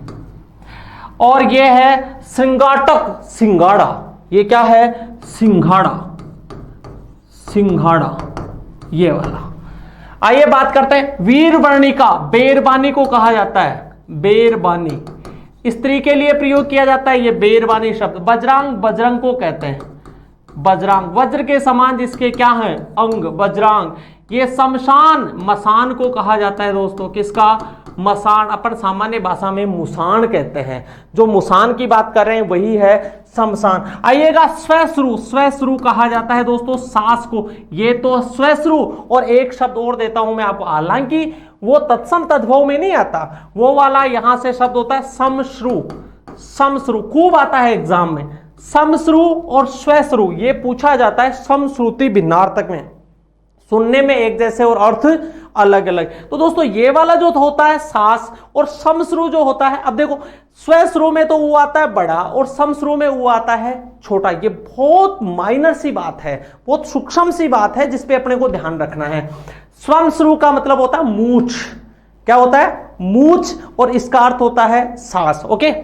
और ये है सिंगाटक, सिंगाड़ा, ये क्या है? सिंघाड़ा, सिंघाड़ा, ये वाला। आइए बात करते हैं वीरवर्णिका, बेरबानी को कहा जाता है, बेरबानी। स्त्री के लिए प्रयोग किया जाता है ये बेरबानी शब्द। बजरांग, बजरंग को कहते हैं, बजरांग, वज्र के समान जिसके क्या है? अंग, बजरांग। ये शमशान, मसान को कहा जाता है दोस्तों। किसका? मसान। अपन सामान्य भाषा में मुसान कहते हैं, जो मुसान की बात कर रहे हैं वही है शमशान। आइएगा स्वश्रु, स्वश्रु कहा जाता है दोस्तों सास को। ये तो स्वश्रु, और एक शब्द और देता हूं मैं आपको, हालांकि वो तत्सम तद्भव में नहीं आता, वो वाला यहां से शब्द होता है समश्रु। समश्रु खूब आता है एग्जाम में, समश्रु और स्वश्रु ये पूछा जाता है समश्रुति भिन्नार्थक में, सुनने में एक जैसे और अर्थ अलग अलग। तो दोस्तों ये वाला जो होता है सास, और समश्रु जो होता है, अब देखो स्वश्रु में तो वो आता है बड़ा और समश्रु में वो आता है छोटा। ये बहुत माइनर सी बात है, बहुत सूक्ष्म सी बात है जिसपे अपने को ध्यान रखना है। स्वश्रु का मतलब होता है मूछ, क्या होता है? मूछ, और इसका अर्थ होता है सास। ओके।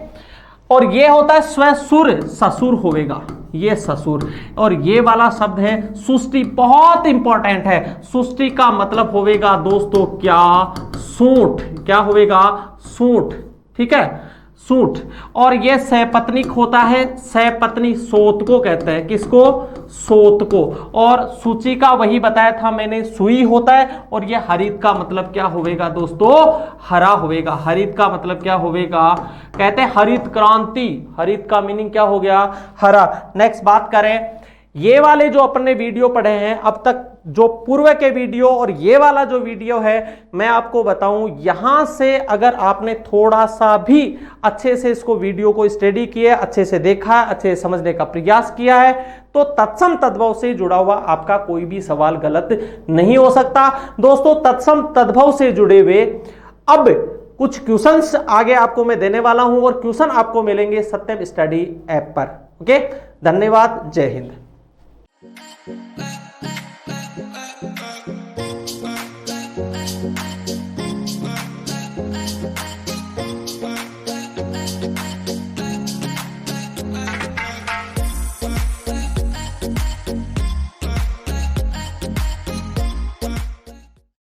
और ये होता है स्वसुर, ससुर होगा, ये ससुर। और ये वाला शब्द है सुष्टि, बहुत इंपॉर्टेंट है। सुष्टि का मतलब होगा दोस्तों क्या? सूंठ। क्या होगा? सूंठ, ठीक है, सूंठ। और ये सपत्निक होता है, सपत्नी, सोत को कहते हैं। किसको? सोत को। और सूची का वही बताया था मैंने, सुई होता है। और ये हरित का मतलब क्या होगा दोस्तों? हरा होगा। हरित का मतलब क्या होगा? कहते हैं हरित क्रांति। हरित का मीनिंग क्या हो गया? हरा। नेक्स्ट बात करें, ये वाले जो अपने वीडियो पढ़े हैं अब तक, जो पूर्व के वीडियो और ये वाला जो वीडियो है, मैं आपको बताऊं, यहां से अगर आपने थोड़ा सा भी अच्छे से इसको वीडियो को स्टडी किया, अच्छे से देखा, अच्छे से समझने का प्रयास किया है, तो तत्सम तद्भव से जुड़ा हुआ आपका कोई भी सवाल गलत नहीं हो सकता। दोस्तों तत्सम तद्भव से जुड़े हुए अब कुछ क्वेश्चंस आगे आपको मैं देने वाला हूं, और क्वेश्चन आपको मिलेंगे सत्यम स्टडी ऐप पर। ओके, धन्यवाद, जय हिंद।